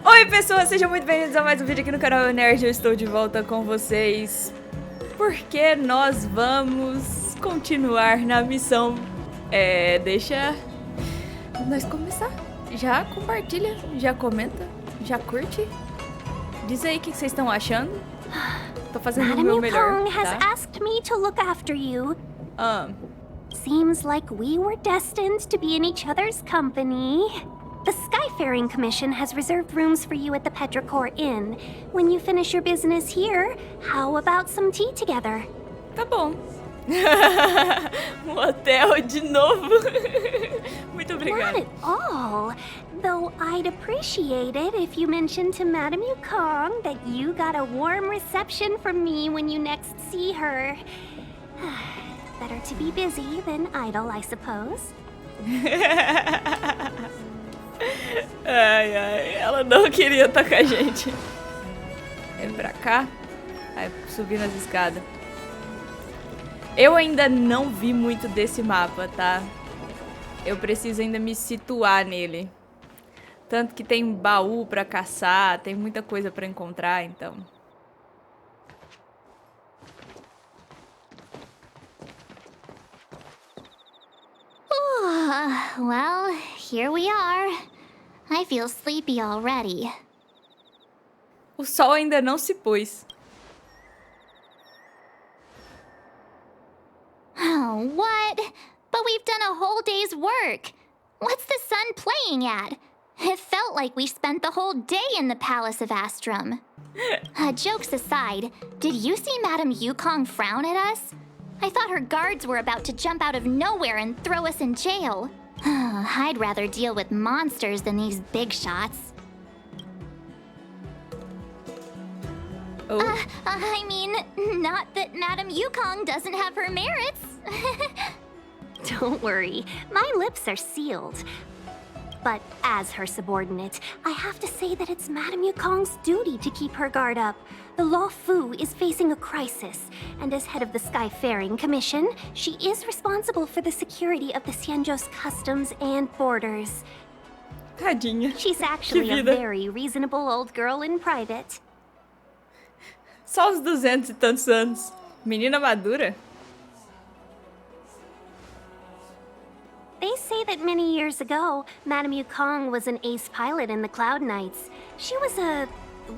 Oi pessoas, sejam muito bem-vindos a mais um vídeo aqui no canal Nerd. Eu estou de volta com vocês porque nós vamos continuar na missão. Deixa nós começar. Já compartilha, já comenta, já curte. Diz aí o que vocês estão achando. Tô fazendo o meu melhor. Madame Yukong has asked me to look after you. Seems like we were destined to be in each other's company. The Skyfaring Commission has reserved rooms for you at the Petrichor Inn. When you finish your business here, how about some tea together? Tá bom. Um hotel de novo. Muito obrigada. Not at all. Though I'd appreciate it if you mentioned to Madame Yukong that you got a warm reception from me when you next see her. Better to be busy than idle, I suppose. Ai, ela não queria estar com a gente. Vem pra cá. Vai subir nas escadas. Eu ainda não vi muito desse mapa, tá? Eu preciso ainda me situar nele. Tanto que tem baú pra caçar, tem muita coisa pra encontrar, então. Well, here we are. I feel sleepy already. O sol ainda não se pôs. Oh, what? But we've done a whole day's work. What's the sun playing at? It felt like we spent the whole day in the Palace of Astrum. Jokes aside, did you see Madame Yukong frown at us? I thought her guards were about to jump out of nowhere and throw us in jail. I'd rather deal with monsters than these big shots. Oh. I mean, not that Madame Yukong doesn't have her merits. Don't worry, my lips are sealed. But as her subordinate, I have to say that it's Madame Yukong's duty to keep her guard up. The Law Fu is facing a crisis, and as head of the Skyfaring Commission, she is responsible for the security of the Xianzhou's customs and borders. Tadinha. She's actually a very reasonable old girl in private. Só os 200 e tantos anos. Menina madura. They say that many years ago, Madame Yukong was an ace pilot in the Cloud Knights. She was a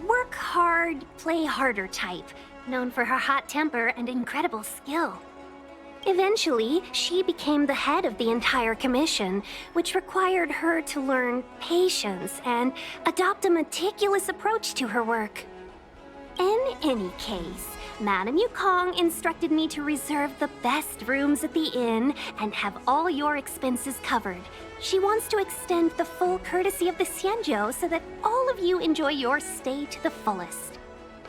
work hard, play harder type, known for her hot temper and incredible skill. Eventually, she became the head of the entire commission, which required her to learn patience and adopt a meticulous approach to her work. In any case, Madame Yukong instructed me to reserve the best rooms at the inn and have all your expenses covered. She wants to extend the full courtesy of the Xianzhou so that all of you enjoy your stay to the fullest.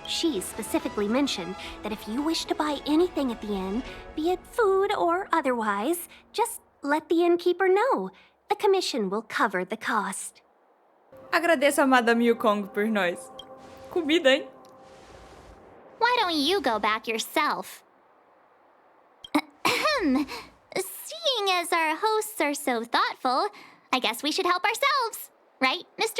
She specifically mentioned that if you wish to buy anything at the inn, be it food or otherwise, just let the innkeeper know. The commission will cover the cost. Agradeço a Madame Yukong por nós. Comida, hein? Why don't you go back yourself? Seeing as our hosts are so thoughtful, I guess we should help ourselves. Right, Mr.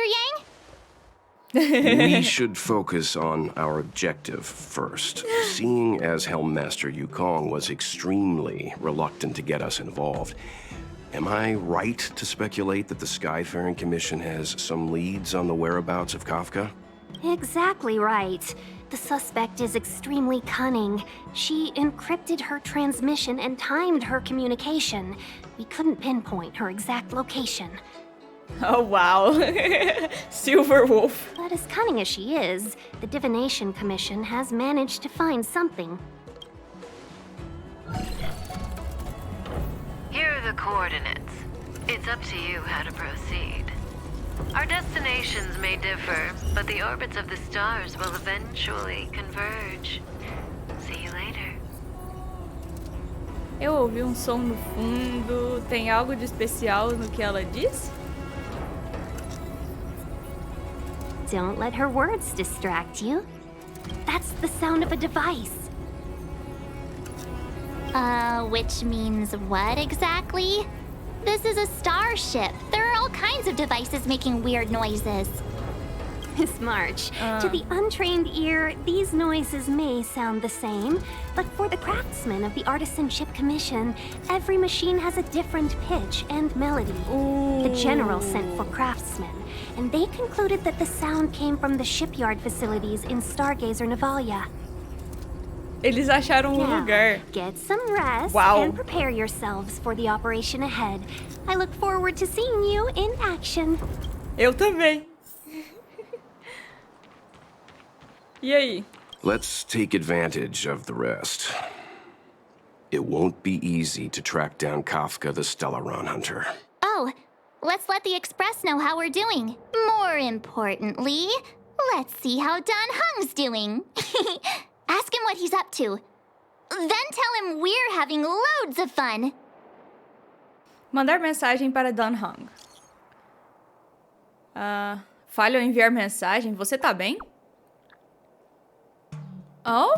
Yang? We should focus on our objective first. Seeing as Helmmaster Yukong was extremely reluctant to get us involved, am I right to speculate that the Skyfaring Commission has some leads on the whereabouts of Kafka? Exactly right. The suspect is extremely cunning. She encrypted her transmission and timed her communication. We couldn't pinpoint her exact location. Oh, wow. Silver Wolf. But as cunning as she is, the Divination Commission has managed to find something. Here are the coordinates. It's up to you how to proceed. Our destinations may differ, but the orbits of the stars will eventually converge. See you later. Eu ouvi um som no fundo. Tem algo de especial no que ela disse? Don't let her words distract you. That's the sound of a device. Which means what exactly? This is a starship. There are all kinds of devices making weird noises. Miss March. To the untrained ear, these noises may sound the same, but for the craftsmen of the Artisanship Commission, every machine has a different pitch and melody. The General sent for craftsmen, and they concluded that the sound came from the shipyard facilities in Stargazer Navalia. Eles acharam Now, lugar. get some rest Wow. and prepare yourselves for the operation ahead. I look forward to seeing you in action. Eu também. E aí? Let's take advantage of the rest. It won't be easy to track down Kafka the Stellaron hunter. Oh, let's let the Express know how we're doing. More importantly, let's see how Don Hung's doing. Ask him what he's up to. Then tell him we're having loads of fun. Mandar mensagem para Don Hung. Falha ao enviar mensagem. Você tá bem? Oh?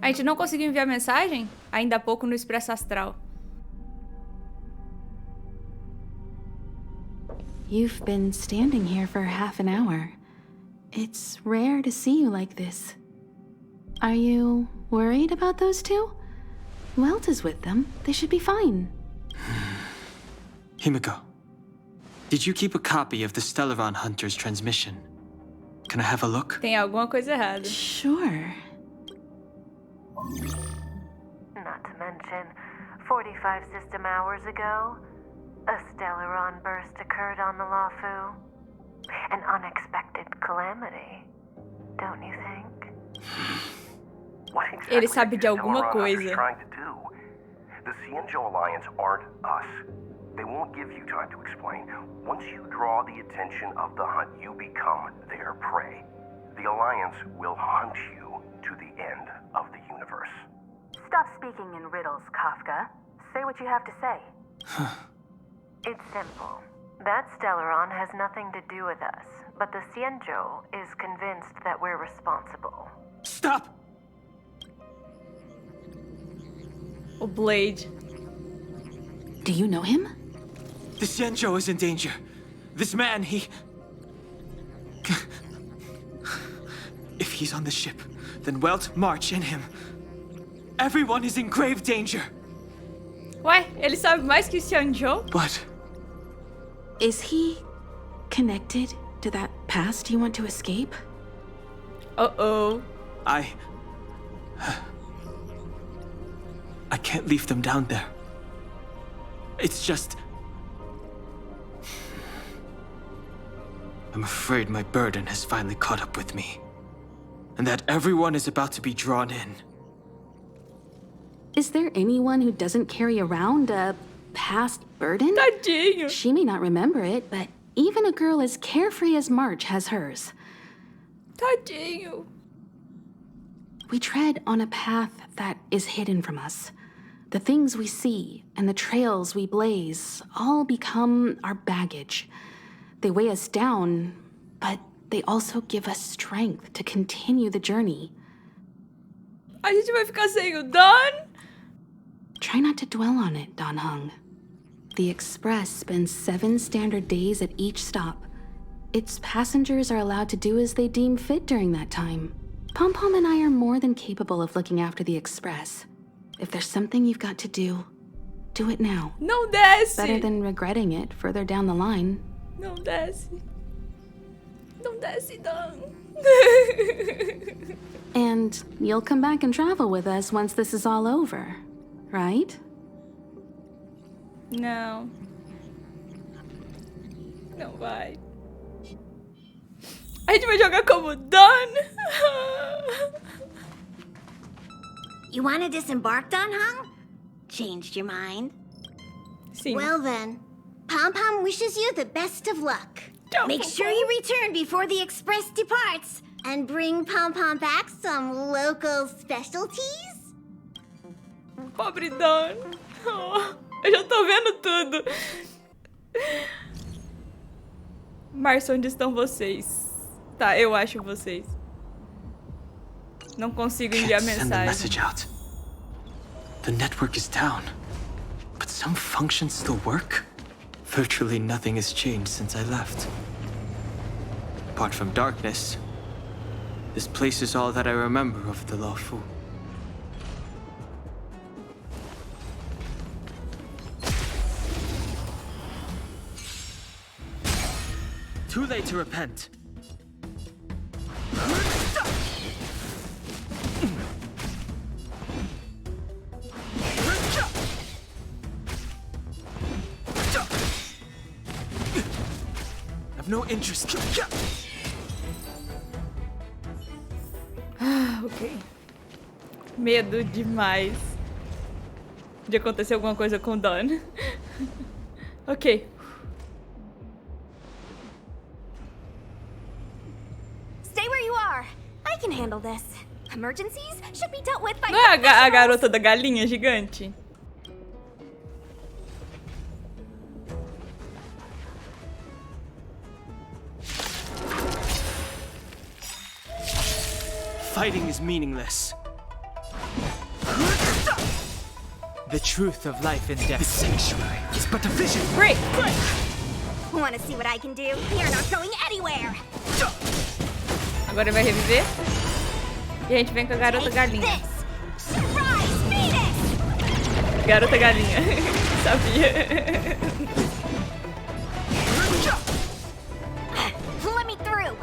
A gente não conseguiu enviar mensagem? Ainda há pouco no Expresso Astral. You've been standing here for half an hour. It's rare to see you like this. Are you worried about those two? Welt is with them. They should be fine. Himiko, did you keep a copy of the Stellaron Hunter's transmission? Can I have a look? Tem alguma coisa errada. Sure. Not to mention, 45 system hours ago, a Stellaron burst occurred on the Lafu. An unexpected calamity, don't you think? What Ele sabe de alguma coisa. trying to do? The Cienjo Alliance aren't us. They won't give you time to explain. Once you draw the attention of the hunt, you become their prey. The Alliance will hunt you to the end of the universe. Stop speaking in riddles, Kafka. Say what you have to say. It's simple. That Stellaron has nothing to do with us, but the Cienjo is convinced that we're responsible. Stop! O Blade. Do you know him? The Cienjo is in danger. This man, he... If he's on the ship, then Welt, March, and him. Everyone is in grave danger. Ué, ele sabe mais que o Xianzhou? But Is he connected to that past you want to escape? Uh-oh. I can't leave them down there. It's just... I'm afraid my burden has finally caught up with me. And that everyone is about to be drawn in. Is there anyone who doesn't carry around a past burden? Tadinho. She may not remember it, but even a girl as carefree as March has hers. Tadinho. We tread on a path that is hidden from us. The things we see and the trails we blaze all become our baggage. They weigh us down, but they also give us strength to continue the journey. A gente vai ficar sem o Don? Try not to dwell on it, Don Hung. The Express spends 7 standard days at each stop. Its passengers are allowed to do as they deem fit during that time. Pom Pom and I are more than capable of looking after the Express. If there's something you've got to do it now. Não desce. Better than regretting it further down the line. Não desce. Não desce, Don. And you'll come back and travel with us once this is all over, right? Não. Não vai. A gente vai jogar como Don. You want to disembark, Don Hung? Changed your mind? Sim. Well then, Pom Pom wishes you the best of luck. Ciao, Make Pom sure Pom. you return before the Express departs, and bring Pom Pom back some local specialties. Pobre Don. Oh, eu já tô vendo tudo. Marcia, onde estão vocês? Tá, eu acho vocês. Não consigo enviar Can't send the mensagem. message out. The network is down. But some functions still work? Virtually nothing has changed since I left. Apart from darkness, this place is all that I remember of the Law Fu. Too late to repent. I've no interest. Ok. Medo demais de acontecer alguma coisa com Don. Ok. Stay where you are. I can handle this. Emergencies should be dealt with by Não é a garota da galinha gigante? Fighting is meaningless. The truth of life and death. The sanctuary is but a vision. Great. Want to see what I can do? You're not going anywhere. Agora ele vai reviver. E a gente vem com a garota galinha. Surprise, Phoenix! Garota galinha. Sabia. Let me through.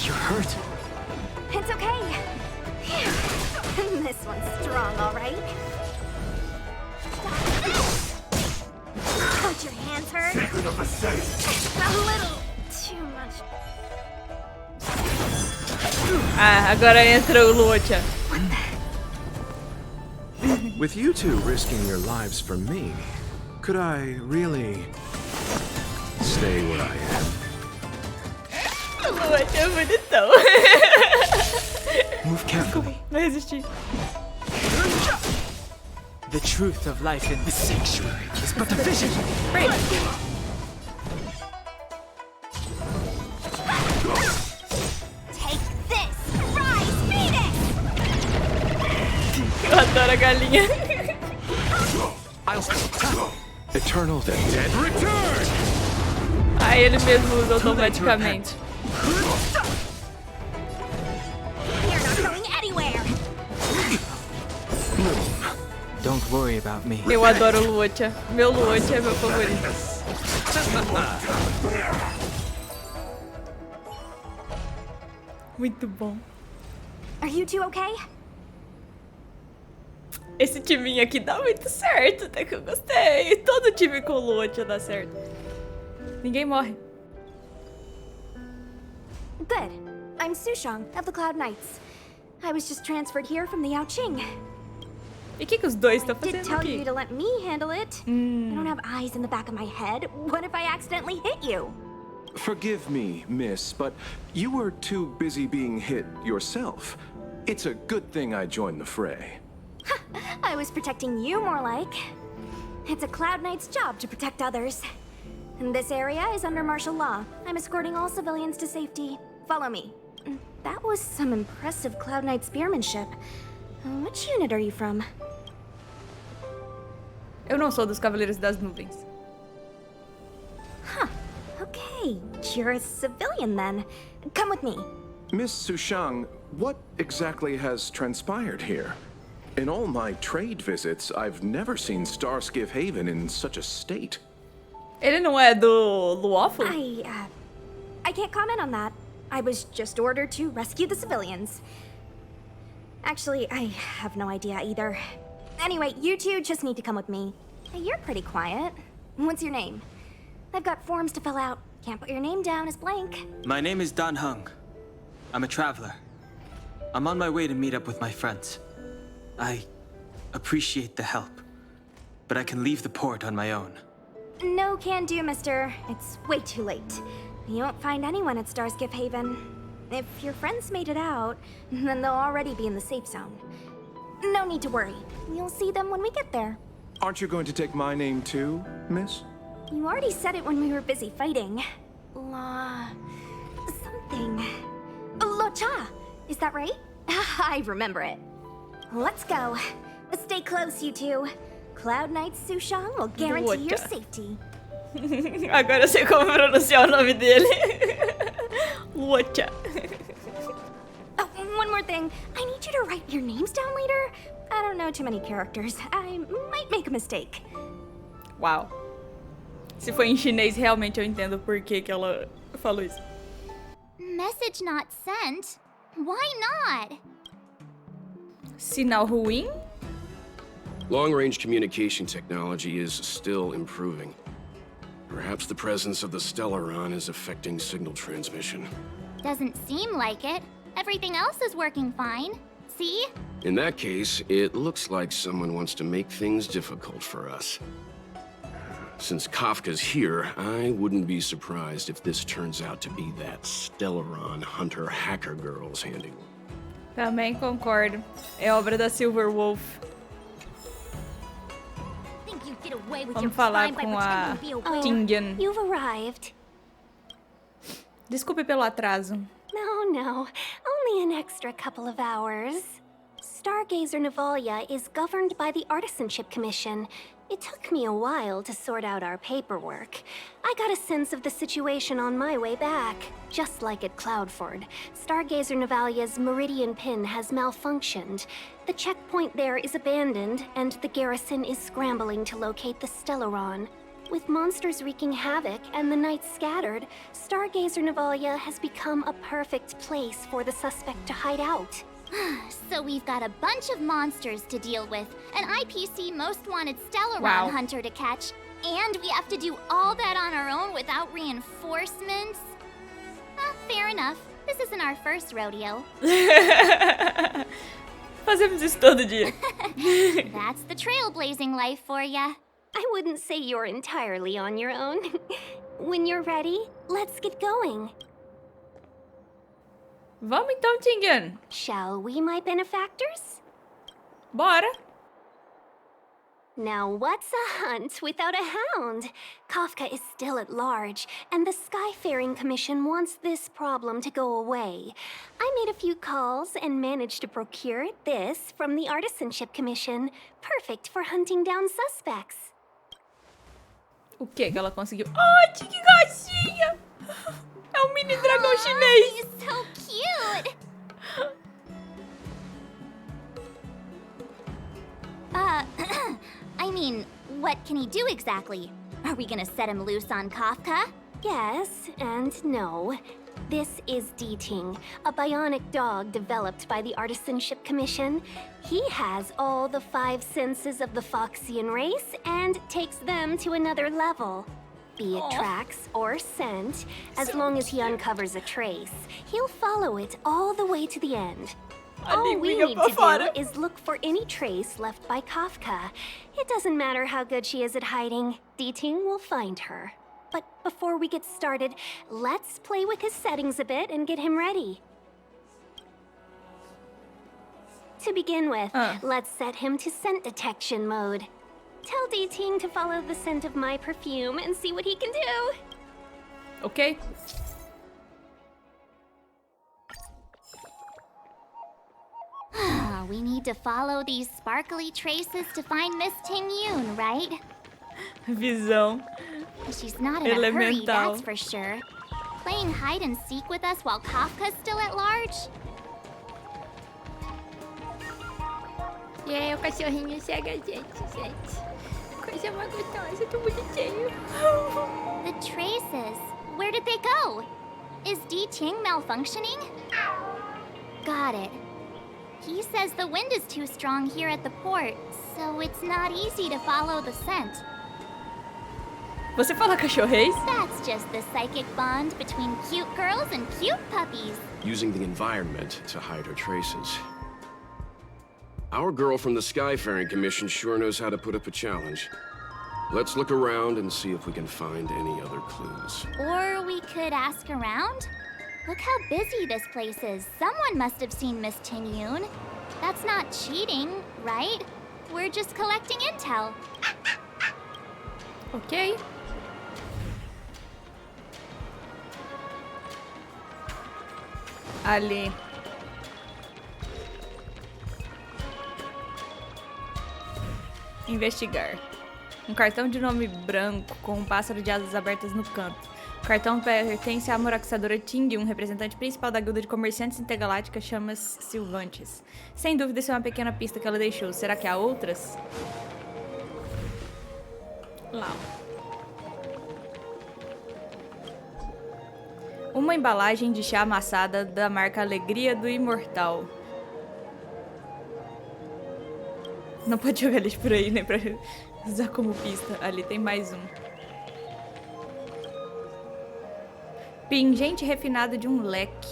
You're hurt. It's okay. This one's strong, all right. Don't your hands hurt? A little too much. Ah, agora entra o Lucha. With you two risking your lives for me, could I really stay where I am? O Lucha é bonitão. Move carefully. Vai resistir. The truth of life in the sanctuary is but a vision. Great. Take this! Rise, Phoenix! Eu adoro a galinha. Eternal the dead return! Aí ele mesmo usa automaticamente. You're not going anywhere! Don't worry about me. Eu adoro o Lucha. Meu Lucha é meu favorito. Muito bom. Are you two okay? Esse timinho aqui dá muito certo, até que eu gostei. Todo time com o Lucha dá certo. Ninguém morre. Good. I'm Fu Xuan of the Cloud Knights. I was just transferred here from the Yaoqing. E o que os dois estão Did fazendo tell you aqui? to let me handle it. I don't have eyes in the back of my head. What if I accidentally hit you? Forgive me, miss, but you were too busy being hit yourself. It's a good thing I joined the fray. I was protecting you more like. It's a Cloud Knight's job to protect others. And this area is under martial law. I'm escorting all civilians to safety. Follow me. That was some impressive Cloud Knight spearmanship. Which unit are you from? Eu não sou dos Cavaleiros das Nuvens. Huh. Okay, you're a civilian then. Come with me. Miss Sushang, what exactly has transpired here? In all my trade visits, I've never seen Starskiff Haven in such a state. Ele não é do Luofu? I can't comment on that. I was just ordered to rescue the civilians. Actually, I have no idea either. Anyway, you two just need to come with me. Hey, you're pretty quiet. What's your name? I've got forms to fill out. Can't put your name down as blank. My name is Dan Hung. I'm a traveler. I'm on my way to meet up with my friends. I appreciate the help, but I can leave the port on my own. No can do, mister. It's way too late. You won't find anyone at Starskiff Haven. If your friends made it out, then they'll already be in the safe zone. No need to worry. You'll see them when we get there. Aren't you going to take my name too, miss? You already said it when we were busy fighting. Something. Locha! Is that right? I remember it. Let's go. Stay close, you two. Cloud Knight's Fu Xuan will guarantee your safety. Agora eu sei como pronunciar o nome dele. Wacha. Oh, one more thing. I need you to write your names down later. I don't know too many characters. I might make a mistake. Uau. Se for em chinês, realmente eu entendo por que ela falou isso. Message not sent? Why not? Sinal ruim? Long-range communication technology is still improving. Perhaps the presence of the Stellaron is affecting signal transmission. Doesn't seem like it. Everything else is working fine. See? In that case, it looks like someone wants to make things difficult for us. Since Kafka's here, I wouldn't be surprised if this turns out to be that Stellaron hunter hacker girl's handiwork. Também concordo. É obra da Silver Wolf. Vamos falar com a Tingyun. You've arrived. Desculpe pelo atraso. No. Only an extra couple of hours. Stargazer Navalia is governed by the Artisanship Commission. It took me a while to sort out our paperwork. I got a sense of the situation on my way back. Just like at Cloudford, Stargazer Navalia's Meridian Pin has malfunctioned. The checkpoint there is abandoned, and the garrison is scrambling to locate the Stellaron. With monsters wreaking havoc and the night scattered, Stargazer Navalia has become a perfect place for the suspect to hide out. So we've got a bunch of monsters to deal with, an IPC Most Wanted Stellaron hunter to catch, and we have to do all that on our own without reinforcements? Fair enough. This isn't our first rodeo. Fazemos isso todo dia. That's the trailblazing life for ya. I wouldn't say you're entirely on your own. When you're ready, let's get going. Vamos então, Tingyun. Shall we, my benefactors? Bora. Now what's a hunt without a hound? Kafka is still at large, and the Skyfaring Commission wants this problem to go away. I made a few calls and managed to procure this from the Artisanship Commission. Perfect for hunting down suspects. O que ela conseguiu? Ai, que gatinha! É um mini dragão chinês. He's so cute. I mean, what can he do exactly? Are we gonna set him loose on Kafka? Yes and no. This is Deixem, a bionic dog developed by the Artisanship Commission. He has all the 5 senses of the Foxian race and takes them to another level. Be it tracks or scent, as long as he uncovers a trace, he'll follow it all the way to the end. All we need to do is look for any trace left by Kafka. It doesn't matter how good she is at hiding, Deixem will find her. But before we get started, let's play with his settings a bit and get him ready. To begin with, let's set him to scent detection mode. Tell Deixem to follow the scent of my perfume and see what he can do. Ok. We need to follow these sparkly traces to find Miss Tingyun, right? Visão. She's not in a hurry, that's for sure. Playing hide and seek with us while Kafka's still at large? E aí, o cachorrinho chega a gente. Coisa mais gostosa, tão bonitinho. The traces. Where did they go? Is Deixem malfunctioning? Got it. He says the wind is too strong here at the port, so it's not easy to follow the scent. Você fala cachorrês? That's just the psychic bond between cute girls and cute puppies. Using the environment to hide her traces. Our girl from the Skyfaring Commission sure knows how to put up a challenge. Let's look around and see if we can find any other clues. Or we could ask around? Look how busy this place is. Someone must have seen Miss Tingyun. That's not cheating, right? We're just collecting intel. Ok. Ali. Investigar. Um cartão de nome branco com um pássaro de asas abertas no canto. O cartão pertence à caçadora Ting, um representante principal da guilda de comerciantes intergaláctica chamas Silvantes. Sem dúvida, isso é uma pequena pista que ela deixou. Será que há outras? Lá. Uma embalagem de chá amassada da marca Alegria do Imortal. Não pode jogar lixo por aí, né? Pra usar como pista. Ali tem mais um. Pingente refinado de um leque.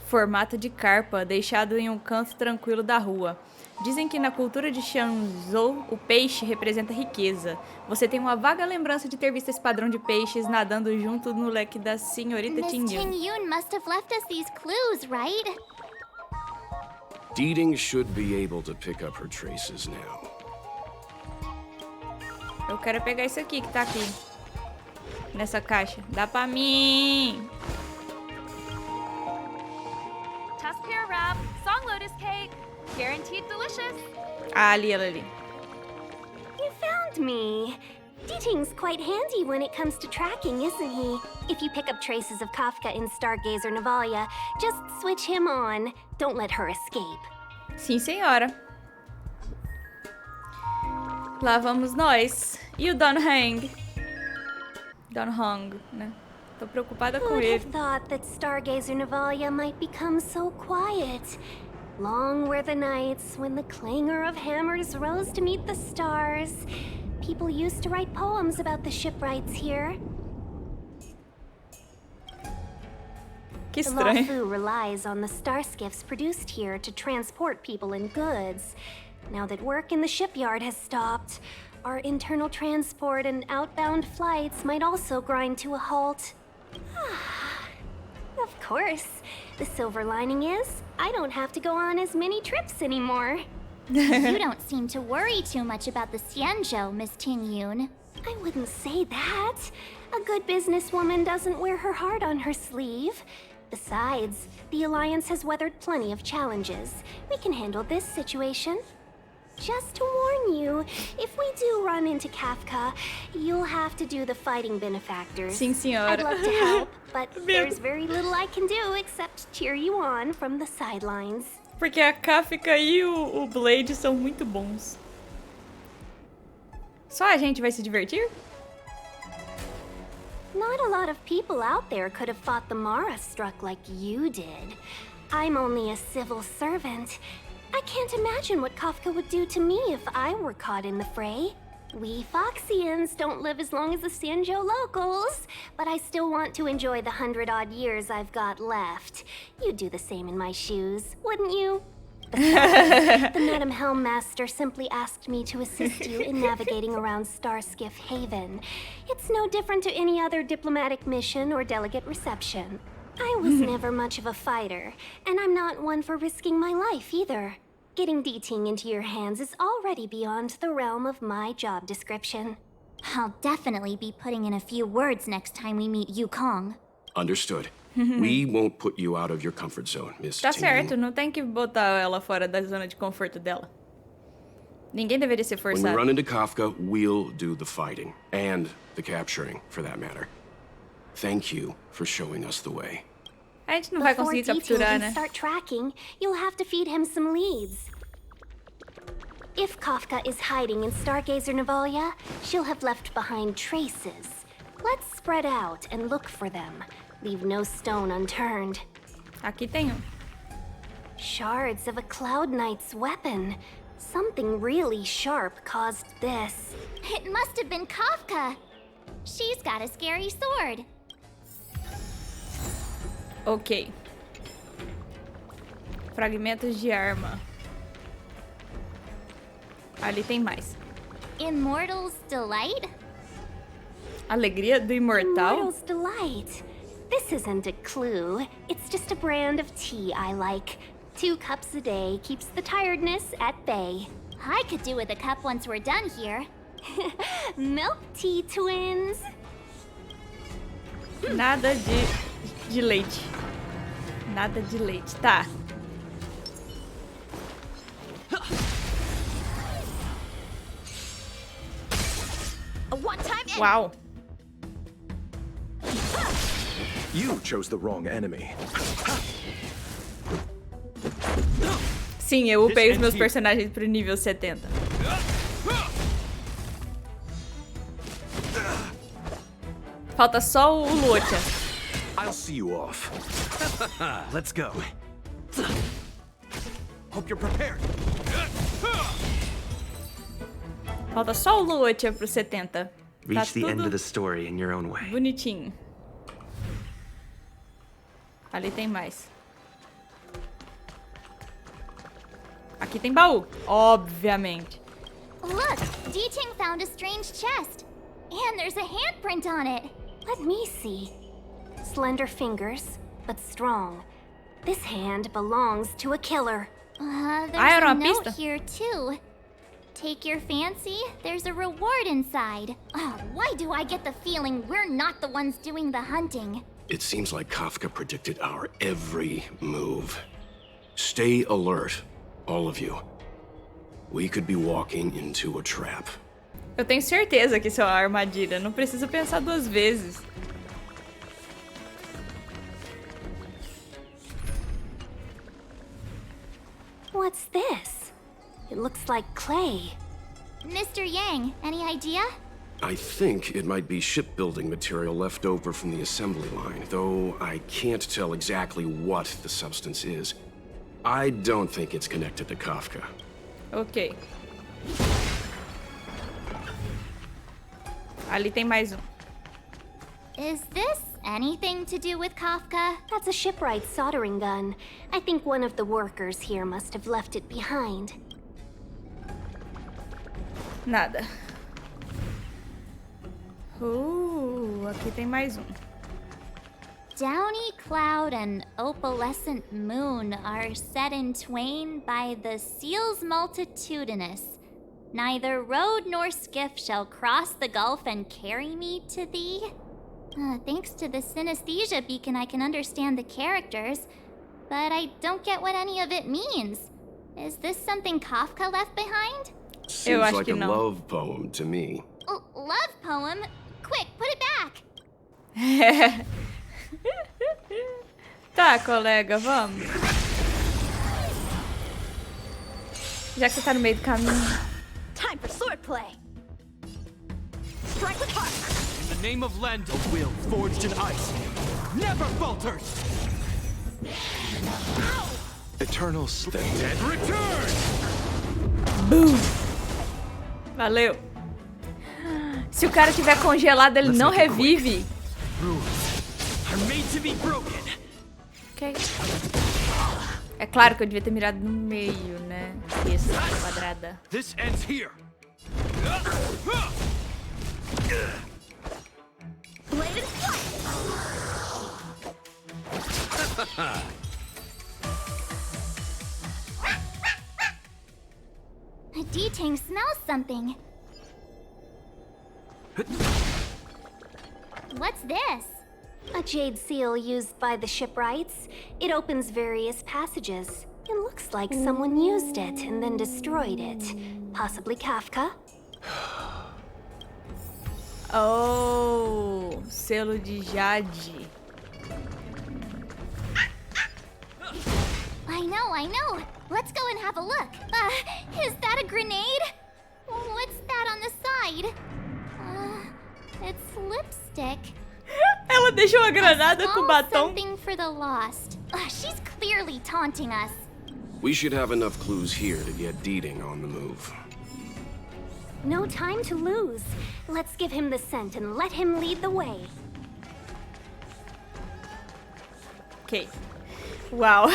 Formato de carpa, deixado em um canto tranquilo da rua. Dizem que na cultura de Shanzhou, o peixe representa riqueza. Você tem uma vaga lembrança de ter visto esse padrão de peixes nadando junto no leque da senhorita Ting Miss Yun. Ting Yun must have left us these clues, right? Deeding should be able to pick up her traces now. Eu quero pegar isso aqui que tá aqui. Nessa caixa. Dá pra mim! Tusk pear wrap, song lotus cake, guaranteed delicious. Ah, ali, ela ali. You found me. Deeting's quite handy when it comes to tracking, isn't he? If you pick up traces of Kafka in Stargazer Navalia, just switch him on. Don't let her escape. Sim, senhora. Lá vamos nós. E o Don Hang? Don Hong, né? Tô preocupada com Who'd ele. have thought that Stargazer Navalia might become so quiet? Long were the nights when the clangor of hammers rose to meet the stars. People used to write poems about the shipwrights here. Que The estranho. Fu relies on the star skiffs produced here to transport people and goods. Now that work in the shipyard has stopped, our internal transport and outbound flights might also grind to a halt. Of course. The silver lining is, I don't have to go on as many trips anymore. You don't seem to worry too much about the Xianzhou, Miss Ting Yun. I wouldn't say that. A good businesswoman doesn't wear her heart on her sleeve. Besides, the Alliance has weathered plenty of challenges. We can handle this situation. Just to warn you, if we do run into Kafka, you'll have to do the fighting benefactors. Sim, senhora. I'd love to help, but there's very little I can do except cheer you on from the sidelines. Porque a Kafka e o Blade são muito bons. Só a gente vai se divertir? Not a lot of people out there could have fought the Mara struck like you did. I'm only a civil servant. I can't imagine what Kafka would do to me if I were caught in the fray. We Foxians don't live as long as the Sanjo locals, but I still want to enjoy the 100-odd years I've got left. You'd do the same in my shoes, wouldn't you? Besides, the Madam Helmmaster simply asked me to assist you in navigating around Starskiff Haven. It's no different to any other diplomatic mission or delegate reception. I was never much of a fighter, and I'm not one for risking my life either. Getting Deeting into your hands is already beyond the realm of my job description. I'll definitely be putting in a few words next time we meet Yukong. Understood. We won't put you out of your comfort zone, Miss Tá Ting. certo, não tem que botar ela fora da zona de conforto dela. Ninguém deveria ser When we forçado. run into Kafka, we'll do the fighting. And the capturing, for that matter. Thank you for showing us the way. A gente não vai Before conseguir Deeting capturar, can né? start tracking, you'll have to feed him some leads. If Kafka is hiding in Stargazer Navalia, she'll have left behind traces. Let's spread out and look for them. Leave no stone unturned. Aqui tem um. Shards of a Cloud Knight's weapon. Something really sharp caused this. It must have been Kafka. She's got a scary sword. Ok. Fragmentos de arma. Ali tem mais. Immortal's Delight? Alegria do Imortal? Immortal's Delight. This isn't a clue. It's just a brand of tea I like. 2 cups a day keeps the tiredness at bay. I could do with a cup once we're done here. Milk tea twins. Nada de leite. Nada de leite. Tá. Uau. You chose the wrong enemy. Sim, eu upei os meus personagens pro nível 70. Falta só o Luotia. I'll see you off. Let's go. Hope you're prepared. Falta só o Luotia pro 70. Tá Reach the end of tudo the story in your own way. bonitinho. Ali tem mais. Aqui tem baú, obviamente. Look, Deixem found a strange chest. And there's a handprint on it. Let me see. Slender fingers, but strong. This hand belongs to a killer. There's era a uma note pista. here too. Take your fancy, there's a reward inside. Oh, why do I get the feeling we're not the ones doing the hunting? It seems like Kafka predicted our every move. Stay alert, all of you. We could be walking into a trap. Eu tenho certeza que isso é uma armadilha, não preciso pensar duas vezes. What's this? It looks like clay. Mr. Yang, any idea? I think it might be shipbuilding material left over from the assembly line, though I can't tell exactly what the substance is. I don't think it's connected to Kafka. Ok. Ali tem mais um. Is this anything to do with Kafka? That's a shipwright soldering gun. I think one of the workers here must have left it behind. Nada. Aqui tem mais um. Downy cloud and opalescent moon are set in twain by the seals multitudinous. Neither road nor skiff shall cross the gulf and carry me to thee. Thanks to the synesthesia beacon, I can understand the characters, but I don't get what any of it means. Is this something Kafka left behind? Seems acho like que a não. love poem to me. Love poem? Quick, put it back! Tá, colega, vamos. Já que você tá no meio do caminho. Time for swordplay. Strike with heart. In the name of Lend, a will forged in ice never falters. Eternal The dead return. Boom. Valeu. Se o cara tiver congelado, ele não revive. Rules are made to be broken. Ok. É claro que eu devia ter mirado no meio, né? Essa quadrada. This ends here. Blade and flight. Deixem smells something. What's this? A jade seal used by the shipwrights. It opens various passages. It looks like someone used it and then destroyed it. Possibly Kafka. Oh, selo de jade. I know. Let's go and have a look. Is that a grenade? What's that on the side? It's lipstick. Ela deixou a granada com Small batom. Something for the lost. She's clearly taunting us. We should have enough clues here to get Deixem on the move. No time to lose. Let's give him the scent and let him lead the way. Ok. Uau.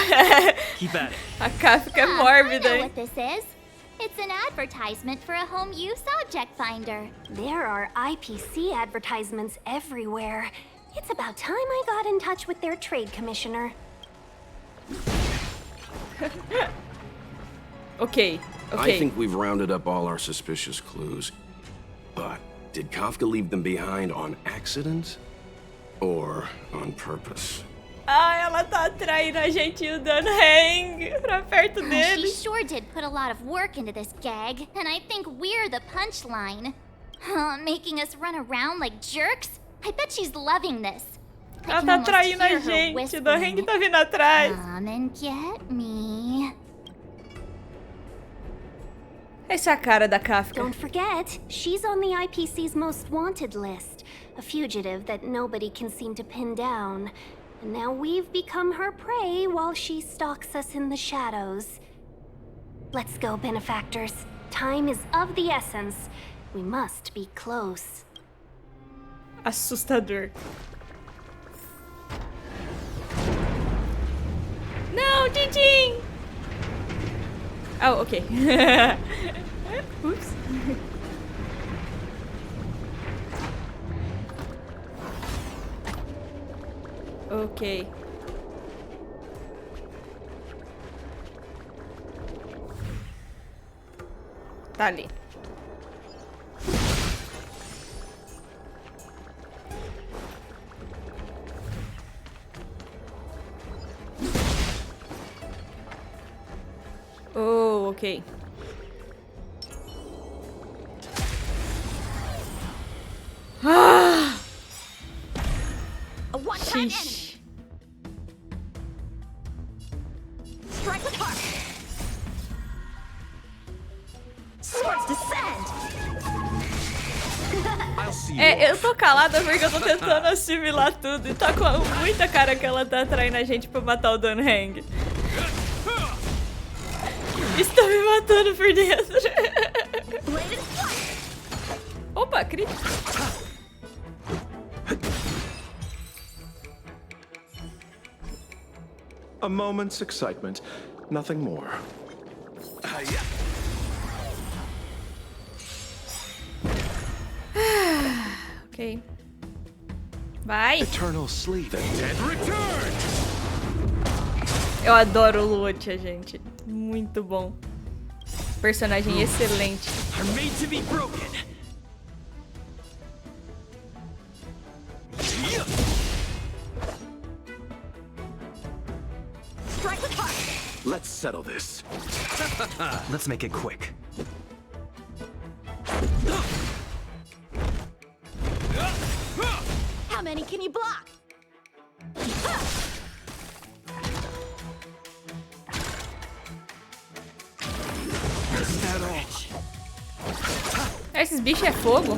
Keep at it. A Kafka é mórbida, I know hein? what this is. It's an advertisement for a home use object finder. There are IPC advertisements everywhere. It's about time I got in touch with their trade commissioner. Ok. I think we've rounded up all our suspicious clues. But did Kafka leave them behind on accident? Or on purpose? Ah, ela tá atraindo a gente e o dando hang pra perto dele. She sure did put a lot of work into this gag, and I think we're the punchline. Making us run around like jerks? I bet she's loving this. Ela tá traindo a gente. Do Hang tá vindo atrás. Come and get me. Essa é a cara da Kafka. Don't forget, she's on the IPC's most wanted list. A fugitive that nobody can seem to pin down. And now we've become her prey while she stalks us in the shadows. Let's go, benefactors. Time is of the essence. We must be close. Assustador. Não, Tintin! Oh, ok. Ups. Ok. Tá ali. Oh, ok. Ah! A one-time Sheesh. enemy. Strike with heart. Swords descend. I'll see you. É, eu tô calada porque eu tô tentando assimilar tudo. E tá com muita cara que ela tá traindo a gente pra matar o Don Hang. Estão me matando por dentro. Opa, crítico. A moment's excitement, nothing more. Ok. Vai. Eternal sleep And return! Eu adoro o Luotia, gente. Muito bom. Personagem excelente. Are made to be broken. Strike with heart. Let's settle this. Let's make it quick. How many can you block? Esses bichos é fogo?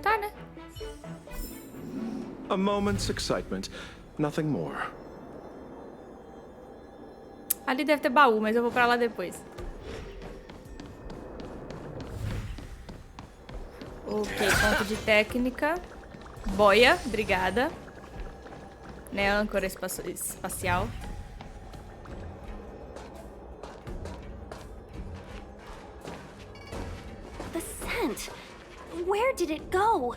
Tá, né? A moment's excitement, nothing more. Ali deve ter baú, mas eu vou pra lá depois. Ok, ponto de técnica. Boia, obrigada. Né, âncora espacial. The scent. Where did it go?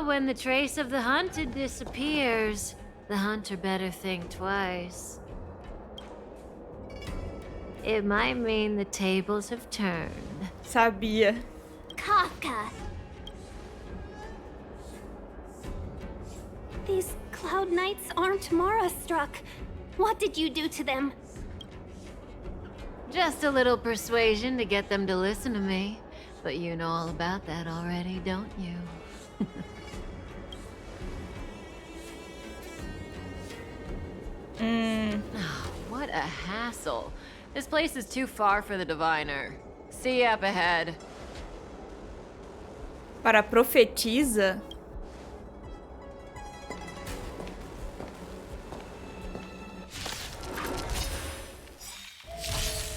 When the trace of the hunted disappears, the hunter better think twice. It might mean the tables have turned. Sabia. Kafka. These cloud knights aren't Mara-struck. What did you do to them? Just a little persuasion to get them to listen to me. But you know all about that already, don't you? What a hassle. This place is too far for the diviner. See you up ahead. Para a profetisa.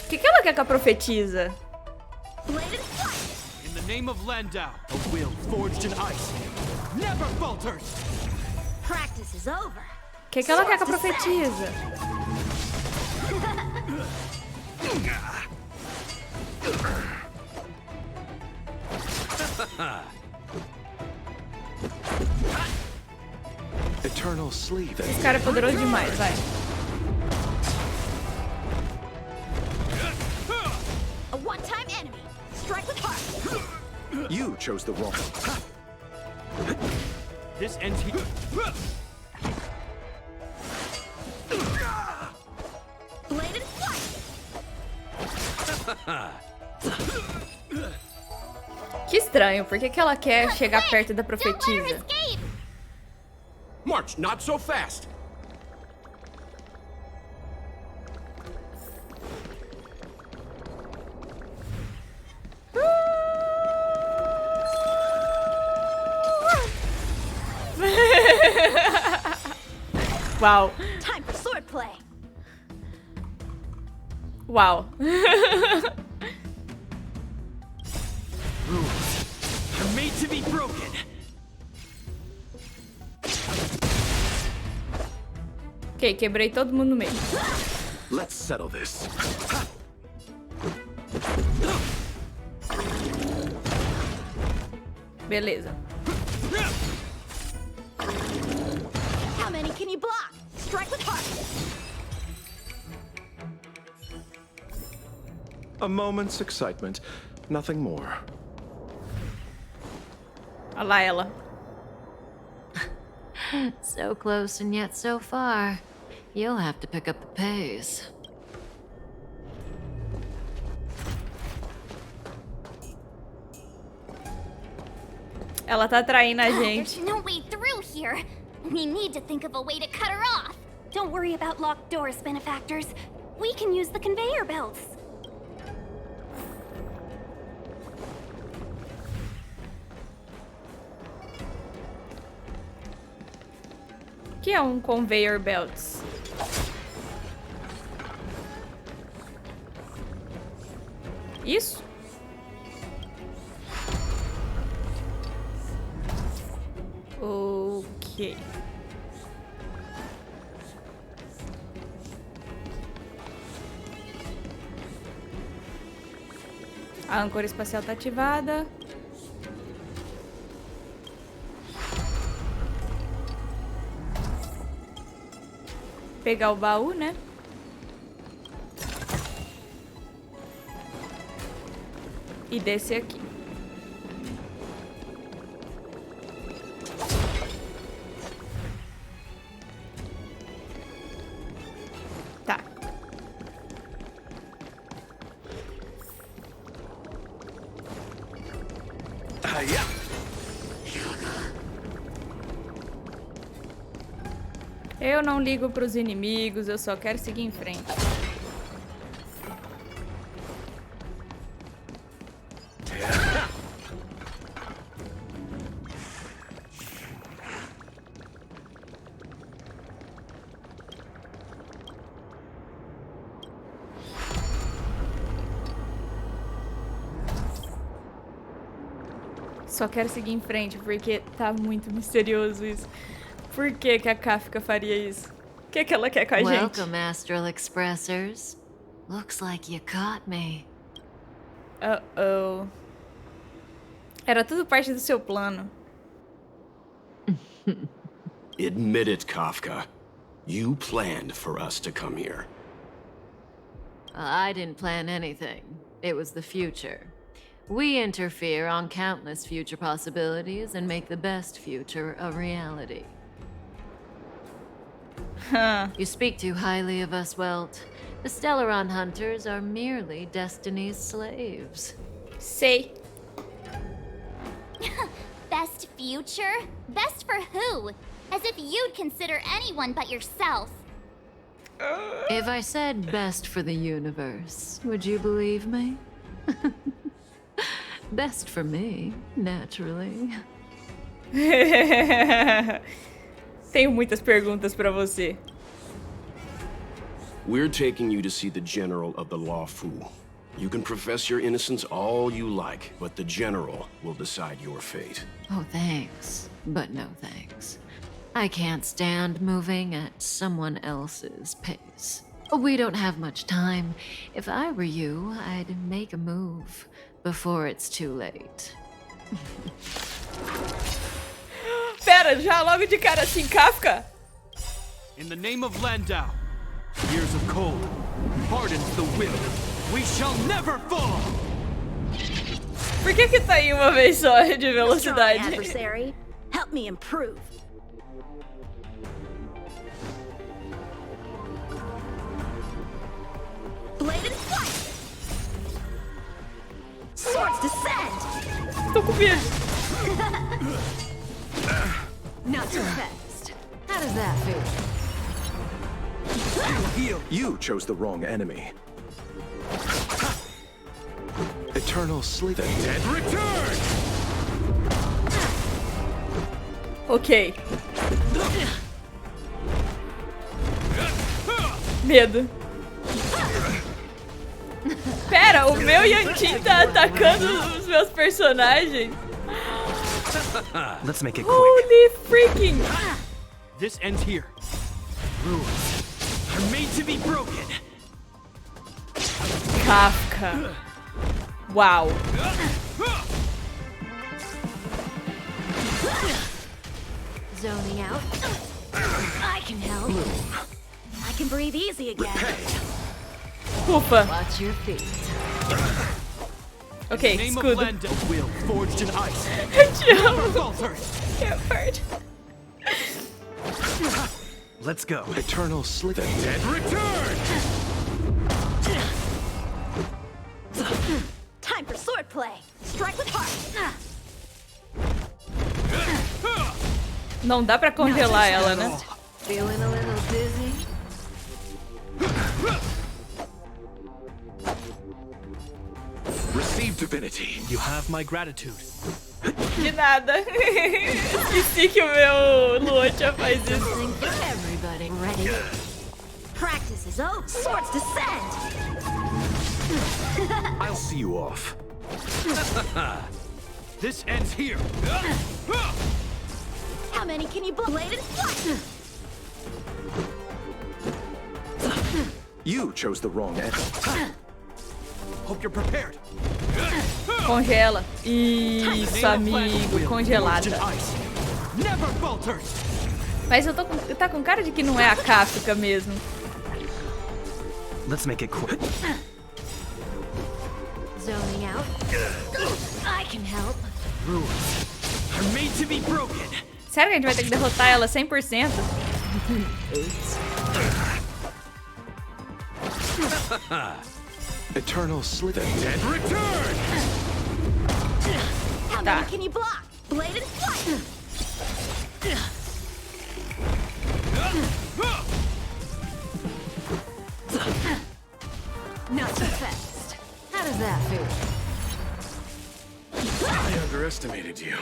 O que ela quer com a profetisa? In the name of Landau, a will forged in ice never falters. Practice is over. O que ela quer com a profetisa? Eternal sleep. Esse cara é poderoso demais, vai. A one-time enemy. Strike with heart. You chose the wrong. This ends here. Bladed flight. Que estranho, por que ela quer chegar perto da profetisa? March, not so fast. Uau. Time for swordplay. Uau. Rules are made to be broken. Ok, quebrei todo mundo no meio. Let's settle this. Beleza. How many can you block? Strike with heart. A moment's excitement, nothing more. Olha lá ela. So close and yet so far. You'll have to pick up the pace. Ela tá traindo a gente. There's no way through here. We need to think of a way to cut her off. Don't worry about locked doors, benefactors. We can use the conveyor belts. O que é um conveyor belts? Isso? Ok. A âncora espacial tá ativada. Pegar o baú, né? E descer aqui. Tá. Eu não ligo pros inimigos, eu só quero seguir em frente. Só quero seguir em frente, porque tá muito misterioso isso. Por que que a Kafka faria isso? O que que ela quer com a gente? Welcome, Astral Expressors. Looks like you caught me. Uh-oh. Era tudo parte do seu plano. Admit it, Kafka. You planned for us to come here. I didn't plan anything. It was the future. We interfere on countless future possibilities and make the best future a reality. You speak too highly of us, Welt. The Stellaron hunters are merely Destiny's slaves. Sei. Best future? Best for who? As if you'd consider anyone but yourself. If I said best for the universe, would you believe me? Best for me, naturally. Tenho muitas perguntas pra você. We're taking you to see the General of the Law Fu. You can profess your innocence all you like, but the General will decide your fate. Oh, thanks, but no thanks. I can't stand moving at someone else's pace. We don't have much time. If I were you, I'd make a move before it's too late. Pera, já logo de cara assim, Kafka? In the name of Landau, years of cold hardens the will. We shall never fall. Por que que tá em uma vez só de velocidade? Adversary, help me improve. Blade and flight. Swords descend! Tô com medo. Not too fast. How does that feel? You chose the wrong enemy. Eternal sleep. The dead return! Ok. Medo. Pera, o meu Yantin tá atacando os meus personagens. Let's make it quick. Holy freaking! This ends here. Rules are made to be broken. Kafka. Wow. Zoning out. I can help. I can breathe easy again. Ufa. Watch your feet. Ok, Name of escudo. Lendau, will forged in ice. Te amo. Never falters. Can't hurt. Let's go. Eternal sleep. The dead return! Time for swordplay. Strike with heart. Não dá pra congelar ela, né? Feeling a little dizzy? Receive divinity. You have my gratitude. De nada. Esqueci que o meu Luocha faz isso. Something for everybody. Ready? Practice is over. Swords descend. I'll see you off. This ends here. How many can you blade and fly? You chose the wrong enemy. Hope you're prepared. Congela. Isso, amigo. Congelada. Never falters. Mas eu tô com, tá com cara de que não é a Kafka mesmo. Let's make it quick. Zoning out. I can help. Rules are made to be broken. Sério que a gente vai ter que derrotar ela 100%? Eternal sleep. The dead return! How Tá. many can you block? Blade and fly. Not too fast. How does that feel? I underestimated you.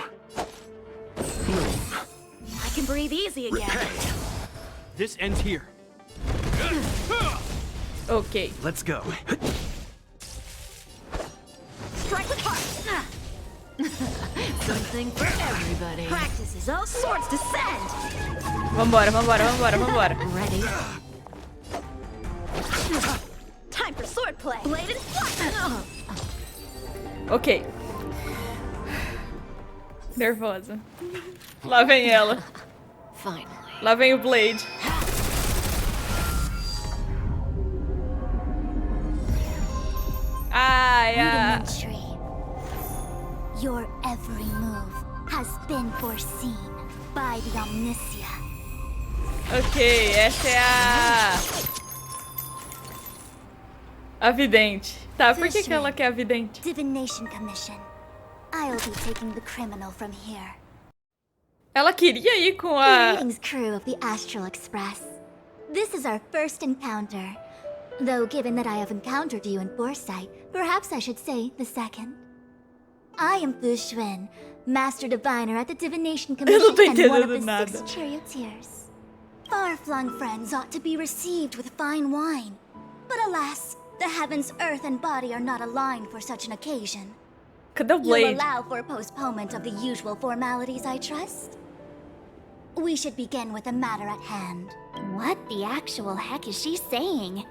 I can breathe easy again. This ends here. Ok. Let's go. Strike with heart. Something for everybody. Practice is over. Swords descend. Vambora, vambora, vambora, vambora. Ready? Time for swordplay. Blade and fly. Ok. Nervosa. Lá vem ela. Finally. Lá vem o Blade. Ai, ai. Rudimentary. Your every move has been foreseen by the Omniscia. Ok, essa é a vidente. Tá, por que ela quer a vidente? Divination Commission. I'll be taking the criminal from here. Ela queria ir com a... Greetings, crew of the Astral Express. This is our first encounter. Though given that I have encountered you in foresight, perhaps I should say the second. I am Fu Xuan, Master Diviner at the Divination Commission and one of the 6 charioteers. Far-flung friends ought to be received with fine wine. But alas, the heavens, earth, and body are not aligned for such an occasion. Cadê o You'll Blade? allow for postponement of the usual formalities, I trust? We should begin with the matter at hand. What the actual heck is she saying?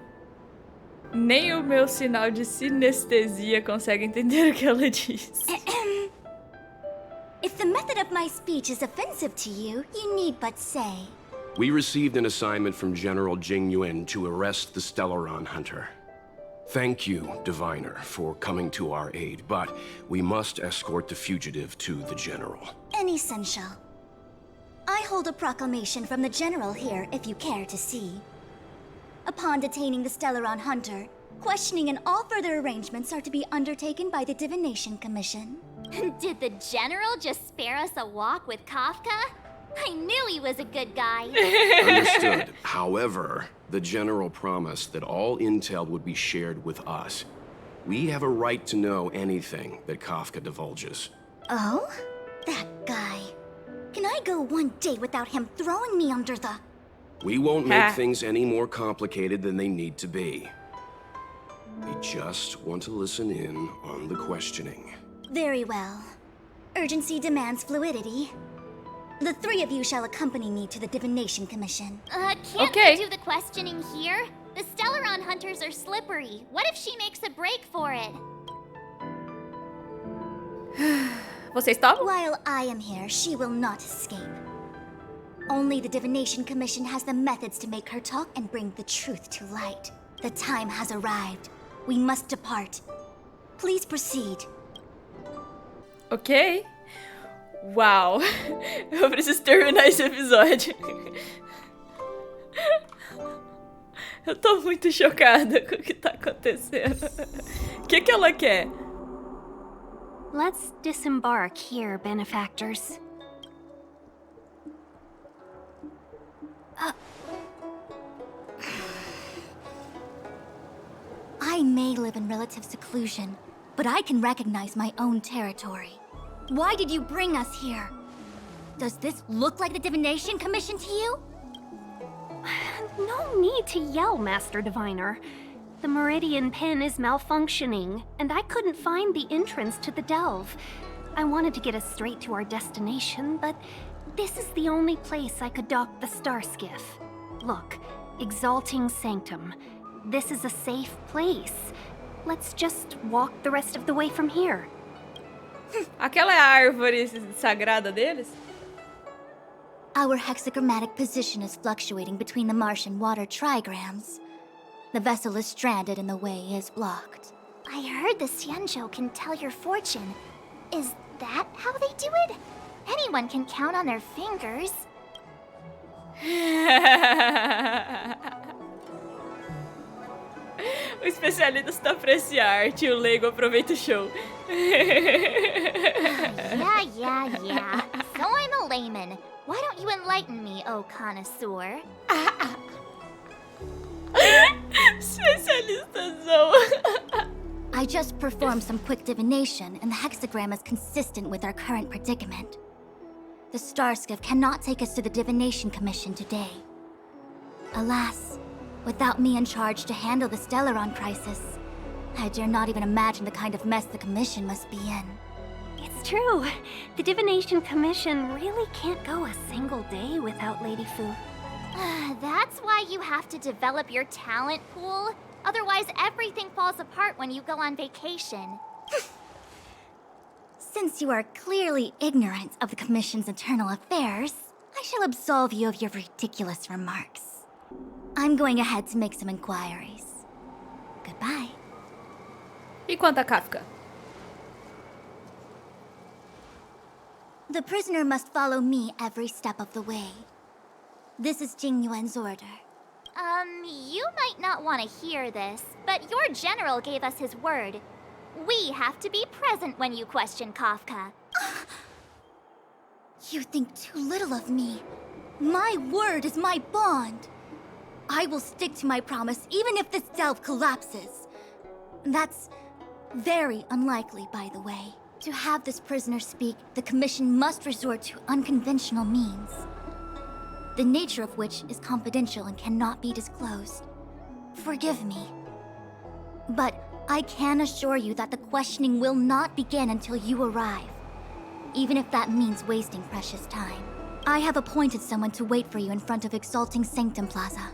Nem o meu sinal de sinestesia consegue entender o que ela diz. If the method of my speech is offensive to you, you need but say. We received an assignment from General Jing Yuan to arrest the Stellaron hunter. Thank you, Diviner, for coming to our aid, but we must escort the fugitive to the General. An essential. I hold a proclamation from the General here, if you care to see. Upon detaining the Stellaron hunter, Questioning and all further arrangements are to be undertaken by the Divination Commission. Did the General just spare us a walk with Kafka? I knew he was a good guy. Understood. However, the General promised that all intel would be shared with us. We have a right to know anything that Kafka divulges. Oh? That guy. Can I go one day without him throwing me under the... We won't make things any more complicated than they need to be. We just want to listen in on the questioning. Very well. Urgency demands fluidity. The three of you shall accompany me to the Divination Commission. Can't we do the questioning here? The Stellaron hunters are slippery. What if she makes a break for it? Vocês topam? While I am here, she will not escape. Only the Divination Commission has the methods to make her talk and bring the truth to light. The time has arrived. We must depart. Please proceed. Ok. Uau. Eu preciso terminar esse episódio. Eu tô muito chocada com o que tá acontecendo. O que ela quer? Let's disembark here, benefactors. I may live in relative seclusion, but I can recognize my own territory. Why did you bring us here? Does this look like the Divination Commission to you? No need to yell, Master Diviner. The Meridian Pin is malfunctioning, and I couldn't find the entrance to the delve. I wanted to get us straight to our destination, but this is the only place I could dock the star skiff. Look, Exalting Sanctum. This is a safe place. Let's just walk the rest of the way from here. Aquela é a árvore sagrada deles? Our hexagrammatic position is fluctuating between the marsh and water trigrams. The vessel is stranded and the way is blocked. I heard the Xianzhou can tell your fortune. Is that how they do it? Anyone can count on their fingers. O especialista está apreciando a arte e o leigo aproveita o show. Yeah. So I'm a layman. Why don't you enlighten me, oh connoisseur? Especialistazão. I just performed some quick divination, and the hexagram is consistent with our current predicament. The star skiff cannot take us to the Divination Commission today. Alas, without me in charge to handle the Stellaron crisis, I dare not even imagine the kind of mess the Commission must be in. It's true. The Divination Commission really can't go a single day without Lady Fu. That's why you have to develop your talent pool. Otherwise, everything falls apart when you go on vacation. Since you are clearly ignorant of the Commission's internal affairs, I shall absolve you of your ridiculous remarks. I'm going ahead to make some inquiries. Goodbye. E quanto a Kafka? The prisoner must follow me every step of the way. This is Jing Yuan's order. You might not want to hear this, but your general gave us his word. We have to be present when you question Kafka. You think too little of me. My word is my bond. I will stick to my promise even if this delve collapses. That's very unlikely, by the way. To have this prisoner speak, the Commission must resort to unconventional means, the nature of which is confidential and cannot be disclosed. Forgive me. But I can assure you that the questioning will not begin until you arrive, even if that means wasting precious time. I have appointed someone to wait for you in front of Exalting Sanctum Plaza.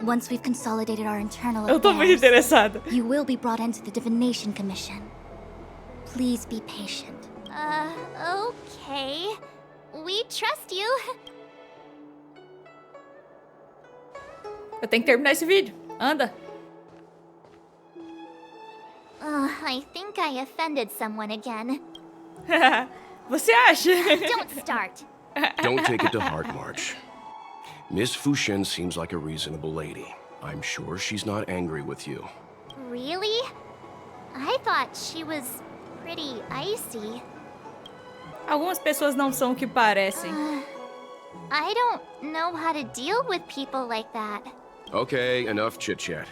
Once we've consolidated our internal affairs, you will be brought into the Divination Commission. Please be patient. Okay. We trust you. Eu tenho que terminar esse vídeo. Anda. I think I offended someone again. Você acha? Don't start. Don't take it to heart, March. Miss Fu Xuan seems like a reasonable lady. I'm sure she's not angry with you. Really? I thought she was pretty icy. Algumas pessoas não são o que parecem. I don't know how to deal with people like that. Okay, enough chit-chat.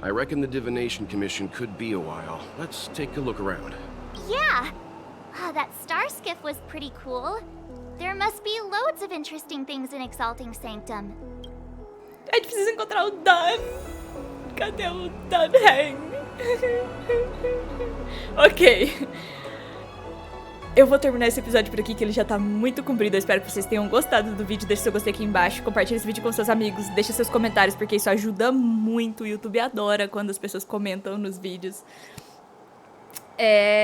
I reckon the Divination Commission could be a while. Let's take a look around. Yeah! That star skiff was pretty cool. There must be loads of interesting things in Exalting Sanctum. A gente precisa encontrar o Dan. Cadê o Dan? Ok. Eu vou terminar esse episódio por aqui, que ele já tá muito comprido. Eu espero que vocês tenham gostado do vídeo. Deixe seu gostei aqui embaixo. Compartilhe esse vídeo com seus amigos. Deixe seus comentários, porque isso ajuda muito. O YouTube adora quando as pessoas comentam nos vídeos.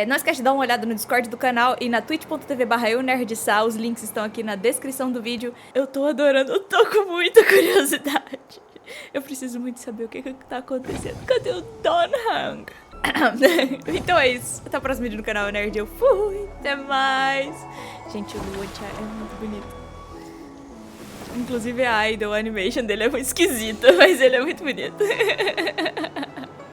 Não esquece de dar uma olhada no Discord do canal e na twitch.tv/eunerdcontato. Os links estão aqui na descrição do vídeo. Eu tô adorando, eu tô com muita curiosidade. Eu preciso muito saber o que tá acontecendo. Cadê o Don Hung? Então é isso. Até o próximo vídeo no canal Nerd. Eu fui. Até mais. Gente, o Lucha é muito bonito. Inclusive a idol animation dele é muito esquisita, mas ele é muito bonito.